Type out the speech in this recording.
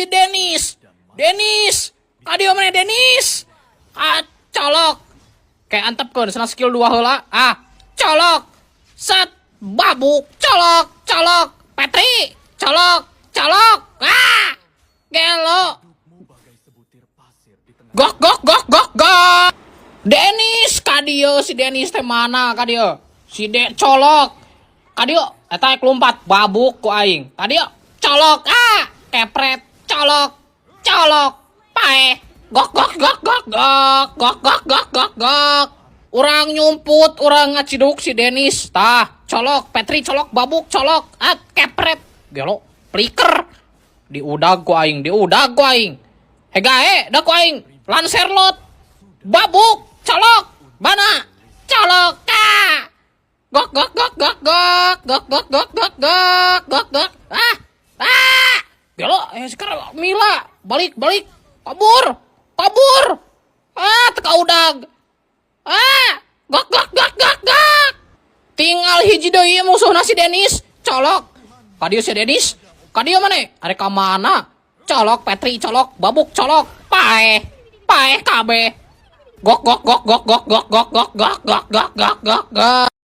si Denis. Denis. Kadio mana Denis? Colok. Kayak antepkeun cenah skill 2 heula. Colok. Set. Babuk. Colok. Petri. Colok. Gelo. Gok. Denis. Kadio si Denis teh mana kadio? Si colok. Kadio eta kelumpat babuk ku aing. Kadio colok. Kepret. Colok. Pae. Gok. Urang nyumput, urang ngaciduk si Denis. Tah, colok, Petri colok, babuk colok, kepret. Gelo, pliker. Diudag ku aing. Hegae, da ku aing. Lancer lot. Babuk, colok. Bana, colok. Gok. Gelo, sekarang Mila, balik. Kabur. Teka udag. Gok. Tinggal hiji deui musuhna si Denis. Colok. Kadio si Denis. Kadio mana? Are ka mana? Colok Petri colok, babuk colok, pae kabeh. Gok.